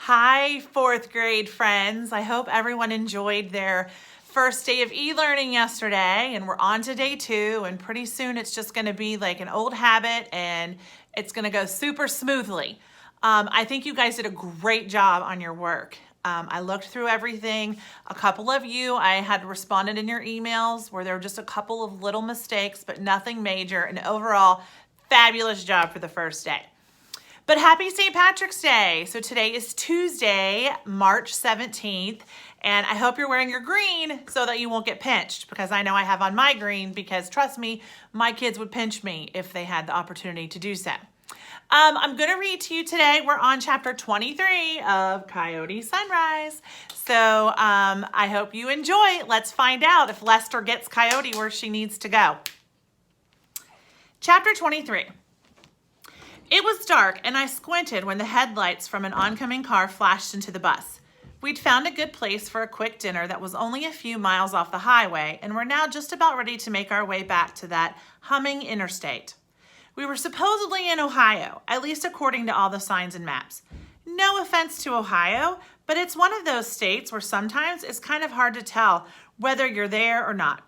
Hi, fourth grade friends. I hope everyone enjoyed their first day of e-learning yesterday, and we're on to day 2, and pretty soon it's just going to be like an old habit and it's going to go super smoothly. I think you guys did a great job on your work. I looked through everything. A couple of you, I had responded in your emails where there were just a couple of little mistakes, but nothing major, and overall, fabulous job for the first day. But happy St. Patrick's Day. So today is Tuesday, March 17th, and I hope you're wearing your green so that you won't get pinched, because I know I have on my green, because trust me, my kids would pinch me if they had the opportunity to do so. I'm going to read to you today. We're on chapter 23 of Coyote Sunrise. So I hope you enjoy. Let's find out if Lester gets Coyote where she needs to go. Chapter 23. It was dark, and I squinted when the headlights from an oncoming car flashed into the bus. We'd found a good place for a quick dinner that was only a few miles off the highway, and we're now just about ready to make our way back to that humming interstate. We were supposedly in Ohio, at least according to all the signs and maps. No offense to Ohio, but it's one of those states where sometimes it's kind of hard to tell whether you're there or not.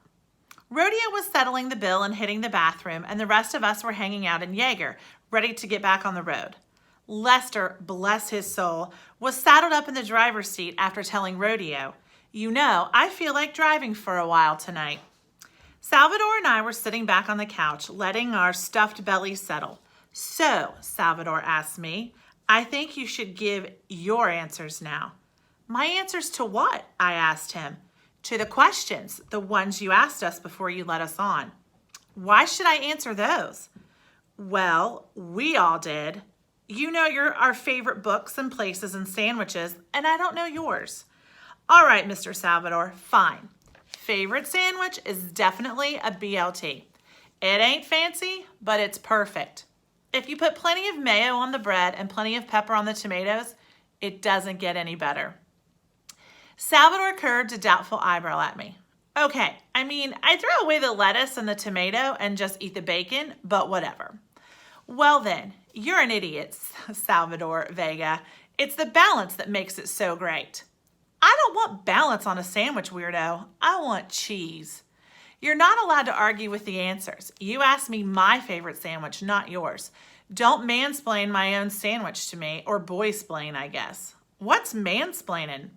Rodeo was settling the bill and hitting the bathroom, and the rest of us were hanging out in Jaeger, ready to get back on the road. Lester, bless his soul, was saddled up in the driver's seat after telling Rodeo, "You know, I feel like driving for a while tonight." Salvador and I were sitting back on the couch, letting our stuffed bellies settle. "So," Salvador asked me, "I think you should give your answers now." "My answers to what?" I asked him. "To the questions, the ones you asked us before you let us on." "Why should I answer those?" "Well, we all did. You know our favorite books and places and sandwiches, and I don't know yours." "All right, Mr. Salvador, fine. Favorite sandwich is definitely a BLT. It ain't fancy, but it's perfect. If you put plenty of mayo on the bread and plenty of pepper on the tomatoes, it doesn't get any better." Salvador curved a doubtful eyebrow at me. "Okay, I mean, I'd throw away the lettuce and the tomato and just eat the bacon, but whatever." "Well then, you're an idiot, Salvador Vega. It's the balance that makes it so great." "I don't want balance on a sandwich, weirdo. I want cheese." "You're not allowed to argue with the answers. You asked me my favorite sandwich, not yours. Don't mansplain my own sandwich to me, or boysplain, I guess." "What's mansplaining?"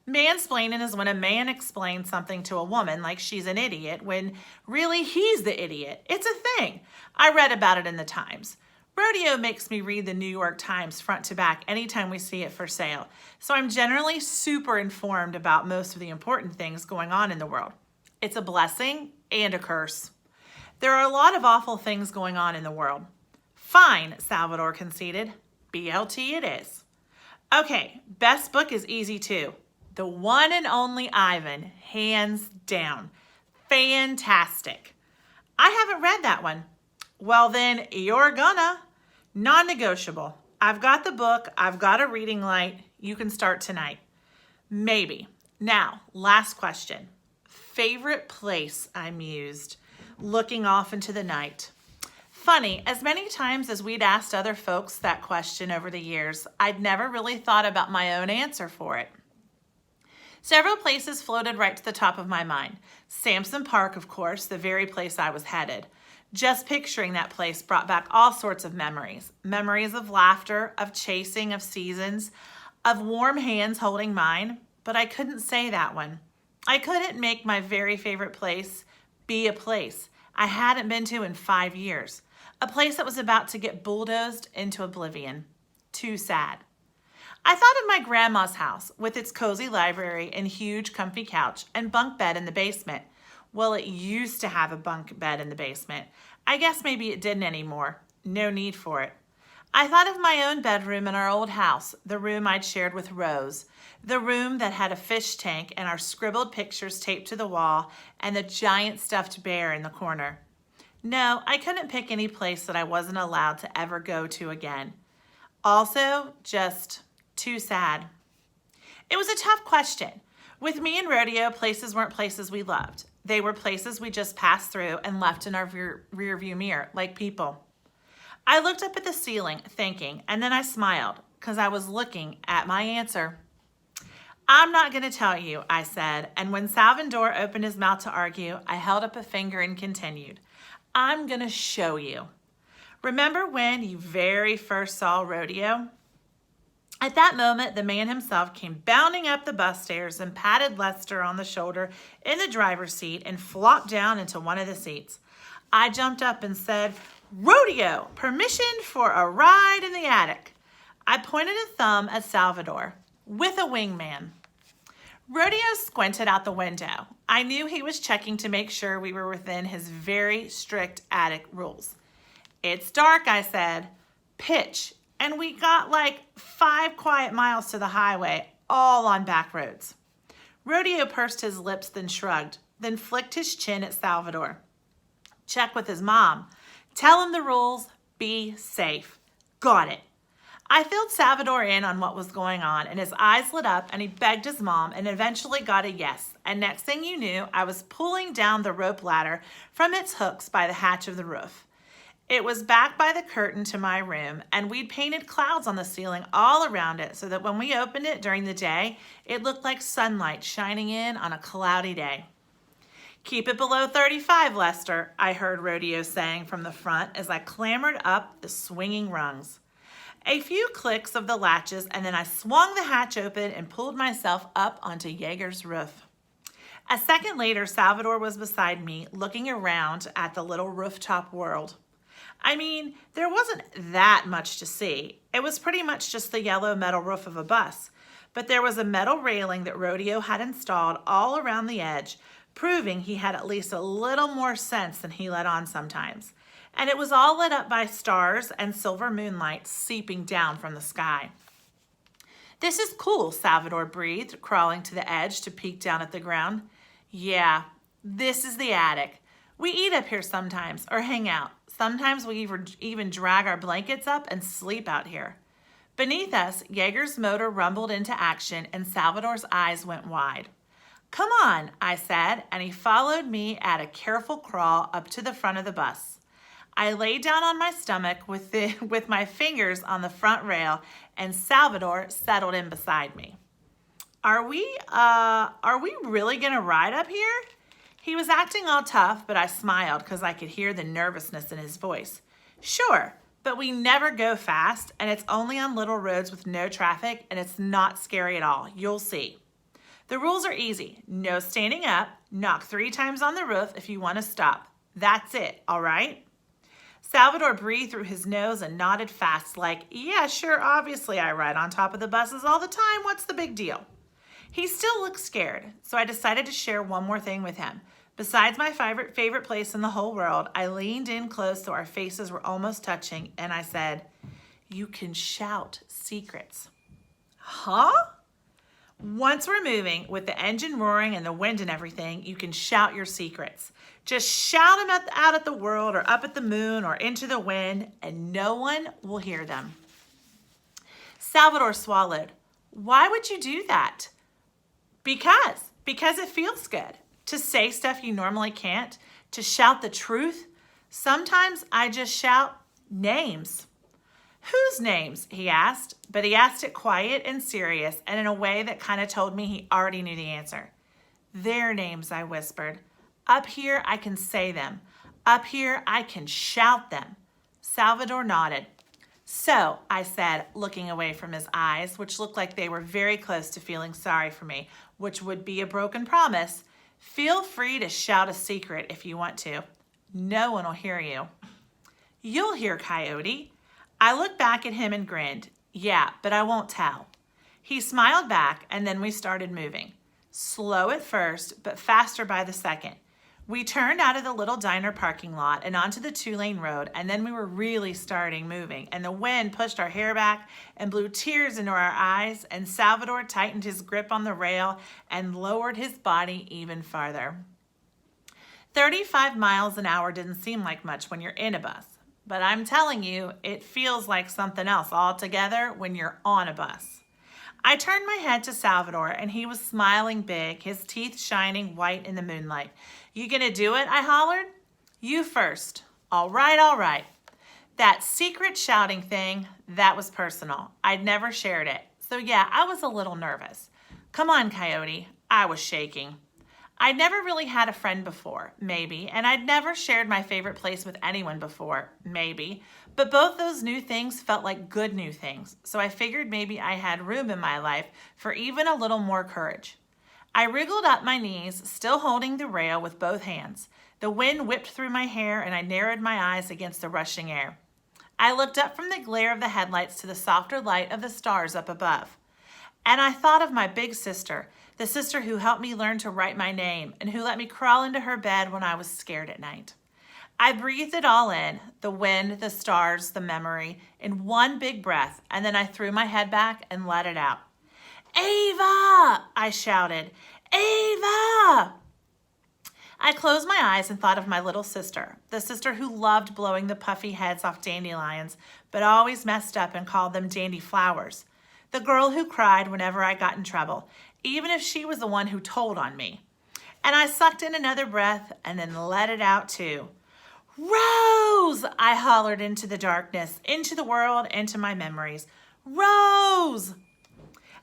Mansplaining is when a man explains something to a woman like she's an idiot when really he's the idiot. It's a thing. I read about it in the Times. Rodeo makes me read the New York Times front to back anytime we see it for sale, so I'm generally super informed about most of the important things going on in the world. It's a blessing and a curse. There are a lot of awful things going on in the world. "Fine," Salvador conceded. BLT it is. "Okay, best book is easy too. The one and only Ivan, hands down. Fantastic." "I haven't read that one." "Well then, you're gonna. Non-negotiable. I've got the book, I've got a reading light. You can start tonight." "Maybe. Now, last question. Favorite place?" I mused, looking off into the night. Funny, as many times as we'd asked other folks that question over the years, I'd never really thought about my own answer for it. Several places floated right to the top of my mind. Sampson Park, of course, the very place I was headed. Just picturing that place brought back all sorts of memories. Memories of laughter, of chasing, of seasons, of warm hands holding mine. But I couldn't say that one. I couldn't make my very favorite place be a place I hadn't been to in 5 years. A place that was about to get bulldozed into oblivion. Too sad. I thought of my grandma's house with its cozy library and huge comfy couch and bunk bed in the basement. Well, it used to have a bunk bed in the basement. I guess maybe it didn't anymore. No need for it. I thought of my own bedroom in our old house, the room I'd shared with Rose, the room that had a fish tank and our scribbled pictures taped to the wall and the giant stuffed bear in the corner. No, I couldn't pick any place that I wasn't allowed to ever go to again. Also, just too sad. It was a tough question. With me and Rodeo, places weren't places we loved. They were places we just passed through and left in our rear view mirror, like people. I looked up at the ceiling, thinking, and then I smiled. because I was looking at my answer. I'm not going to tell you, I said, and when Salvador opened his mouth to argue, I held up a finger and continued. I'm going to show you. Remember when you very first saw rodeo? At that moment, the man himself came bounding up the bus stairs and patted Lester on the shoulder in the driver's seat and flopped down into one of the seats. I jumped up and said, "Rodeo, permission for a ride in the attic." I pointed a thumb at Salvador, with a wingman. Rodeo squinted out the window. I knew he was checking to make sure we were within his very strict attic rules. "It's dark," I said. "Pitch. And we got like 5 quiet miles to the highway, all on back roads." Rodeo pursed his lips, then shrugged, then flicked his chin at Salvador. "Check with his mom. Tell him the rules. Be safe." "Got it." I filled Salvador in on what was going on, and his eyes lit up, and he begged his mom and eventually got a yes. And next thing you knew, I was pulling down the rope ladder from its hooks by the hatch of the roof. It was back by the curtain to my room, and we'd painted clouds on the ceiling all around it so that when we opened it during the day, it looked like sunlight shining in on a cloudy day. "Keep it below 35, Lester," I heard Rodeo saying from the front as I clambered up the swinging rungs. A few clicks of the latches, and then I swung the hatch open and pulled myself up onto Jaeger's roof. A second later, Salvador was beside me, looking around at the little rooftop world. I mean, there wasn't that much to see. It was pretty much just the yellow metal roof of a bus, but there was a metal railing that Rodeo had installed all around the edge, proving he had at least a little more sense than he let on sometimes. And it was all lit up by stars and silver moonlight seeping down from the sky. "This is cool," Salvador breathed, crawling to the edge to peek down at the ground. "Yeah, this is the attic. We eat up here sometimes, or hang out. Sometimes we even drag our blankets up and sleep out here." Beneath us, Jaeger's motor rumbled into action and Salvador's eyes went wide. "Come on," I said, and he followed me at a careful crawl up to the front of the bus. I lay down on my stomach with my fingers on the front rail, and Salvador settled in beside me. Are we really gonna ride up here?" He was acting all tough, but I smiled because I could hear the nervousness in his voice. "Sure, but we never go fast, and it's only on little roads with no traffic, and it's not scary at all. You'll see. The rules are easy. No standing up, knock 3 times on the roof if you want to stop. That's it, all right?" Salvador breathed through his nose and nodded fast like, "Yeah, sure, obviously I ride on top of the buses all the time. What's the big deal?" He still looked scared, so I decided to share one more thing with him. Besides my favorite place in the whole world, I leaned in close so our faces were almost touching, and I said, "You can shout secrets." "Huh?" "Once we're moving, with the engine roaring and the wind and everything, you can shout your secrets. Just shout them out at the world or up at the moon or into the wind, and no one will hear them." Salvador swallowed. "Why would you do that?" Because it feels good. To say stuff you normally can't, to shout the truth. Sometimes I just shout names. "Whose names?" he asked, but he asked it quiet and serious and in a way that kind of told me he already knew the answer. "Their names," I whispered. "Up here I can say them. Up here I can shout them." Salvador nodded. "So," I said, looking away from his eyes, which looked like they were very close to feeling sorry for me, which would be a broken promise, "feel free to shout a secret if you want to. No one will hear you." "You'll hear, Coyote." I looked back at him and grinned. "Yeah, but I won't tell." He smiled back, and then we started moving. Slow at first, but faster by the second. We turned out of the little diner parking lot and onto the 2-lane road, and then we were really starting moving, and the wind pushed our hair back and blew tears into our eyes, and Salvador tightened his grip on the rail and lowered his body even farther. 35 miles an hour didn't seem like much when you're in a bus, but I'm telling you, it feels like something else altogether when you're on a bus. I turned my head to Salvador, and he was smiling big, his teeth shining white in the moonlight. "You gonna do it?" I hollered. "You first." All right, all right." That secret shouting thing, that was personal. I'd never shared it. So yeah, I was a little nervous. Come on, Coyote. I was shaking. I'd never really had a friend before, maybe, and I'd never shared my favorite place with anyone before, maybe, but both those new things felt like good new things, so I figured maybe I had room in my life for even a little more courage. I wriggled up my knees, still holding the rail with both hands. The wind whipped through my hair and I narrowed my eyes against the rushing air. I looked up from the glare of the headlights to the softer light of the stars up above. And I thought of my big sister, the sister who helped me learn to write my name and who let me crawl into her bed when I was scared at night. I breathed it all in, the wind, the stars, the memory, in one big breath, and then I threw my head back and let it out. Ava! I shouted. Ava! I closed my eyes and thought of my little sister, the sister who loved blowing the puffy heads off dandelions, but always messed up and called them dandy flowers. The girl who cried whenever I got in trouble, even if she was the one who told on me. And I sucked in another breath and then let it out too. Rose! I hollered into the darkness, into the world, into my memories. Rose!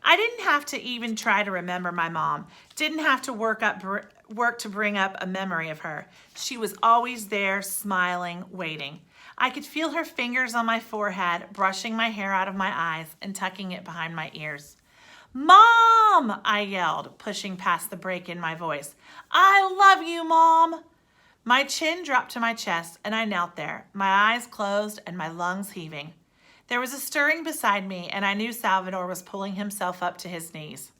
I didn't have to even try to remember my mom. Didn't have to work to bring up a memory of her. She was always there, smiling, waiting. I could feel her fingers on my forehead, brushing my hair out of my eyes and tucking it behind my ears. Mom! I yelled, pushing past the break in my voice. I love you, Mom! My chin dropped to my chest and I knelt there, my eyes closed and my lungs heaving. There was a stirring beside me and I knew Salvador was pulling himself up to his knees.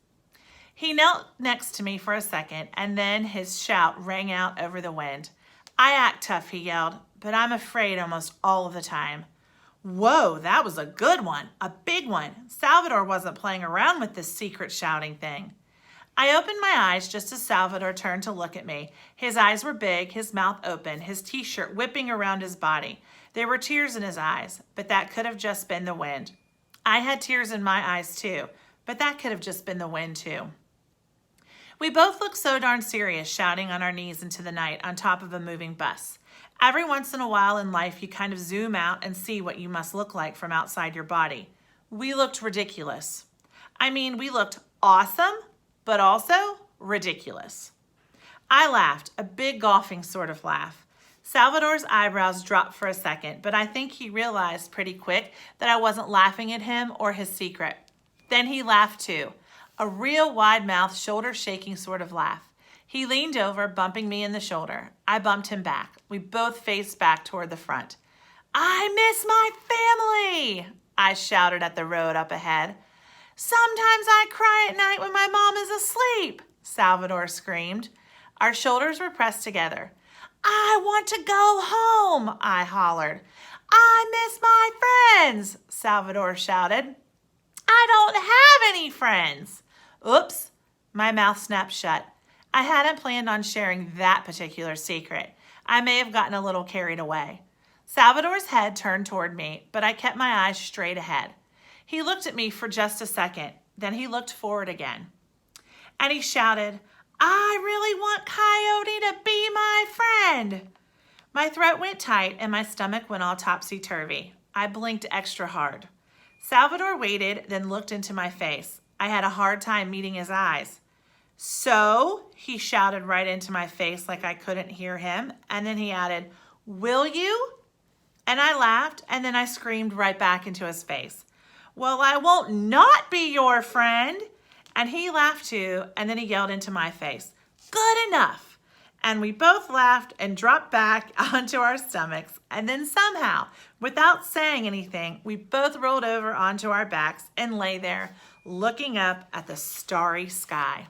He knelt next to me for a second and then his shout rang out over the wind. I act tough, he yelled, but I'm afraid almost all of the time. Whoa, that was a good one, a big one. Salvador wasn't playing around with this secret shouting thing. I opened my eyes just as Salvador turned to look at me. His eyes were big, his mouth open, his t-shirt whipping around his body. There were tears in his eyes, but that could have just been the wind. I had tears in my eyes too, but that could have just been the wind too. We both looked so darn serious, shouting on our knees into the night on top of a moving bus. Every once in a while in life, you kind of zoom out and see what you must look like from outside your body. We looked ridiculous. I mean, we looked awesome, but also ridiculous. I laughed, a big golfing sort of laugh. Salvador's eyebrows dropped for a second, but I think he realized pretty quick that I wasn't laughing at him or his secret. Then he laughed too, a real wide-mouthed, shoulder-shaking sort of laugh. He leaned over, bumping me in the shoulder. I bumped him back. We both faced back toward the front. I miss my family, I shouted at the road up ahead. Sometimes I cry at night when my mom is asleep, Salvador screamed. Our shoulders were pressed together. I want to go home, I hollered. I miss my friends, Salvador shouted. I don't have any friends. Oops, my mouth snapped shut. I hadn't planned on sharing that particular secret. I may have gotten a little carried away. Salvador's head turned toward me, but I kept my eyes straight ahead. He looked at me for just a second, then he looked forward again. And he shouted, I really want Coyote to be my friend. My throat went tight and my stomach went all topsy-turvy. I blinked extra hard. Salvador waited, then looked into my face. I had a hard time meeting his eyes. So, he shouted right into my face like I couldn't hear him, and then he added, will you? And I laughed, and then I screamed right back into his face. Well, I won't not be your friend. And he laughed too, and then he yelled into my face, good enough. And we both laughed and dropped back onto our stomachs, and then somehow, without saying anything, we both rolled over onto our backs and lay there, looking up at the starry sky.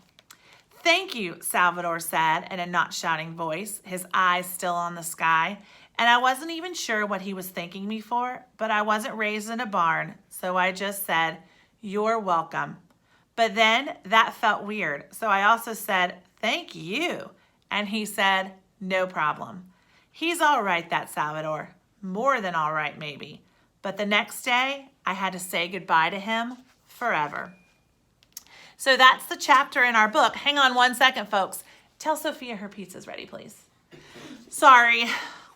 Thank you, Salvador said in a not shouting voice, his eyes still on the sky. And I wasn't even sure what he was thanking me for, but I wasn't raised in a barn, so I just said, you're welcome. But then that felt weird, so I also said, thank you. And he said, no problem. He's all right, that Salvador. More than all right, maybe. But the next day, I had to say goodbye to him forever. So that's the chapter in our book. Hang on one second, folks. Tell Sophia her pizza's ready, please. Sorry,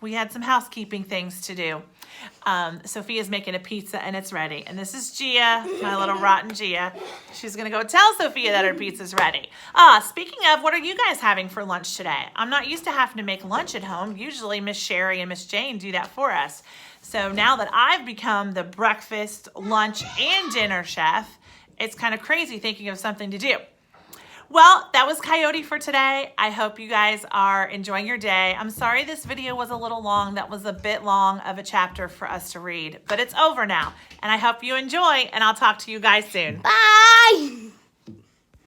we had some housekeeping things to do. Sophia's making a pizza and it's ready. And this is Gia, my little rotten Gia. She's gonna go tell Sophia that her pizza's ready. Speaking of, what are you guys having for lunch today? I'm not used to having to make lunch at home. Usually Miss Sherry and Miss Jane do that for us. So now that I've become the breakfast, lunch, and dinner chef, it's kind of crazy thinking of something to do. Well, that was Coyote for today. I hope you guys are enjoying your day. I'm sorry this video was a little long. That was a bit long of a chapter for us to read, but it's over now. And I hope you enjoy, and I'll talk to you guys soon. Bye!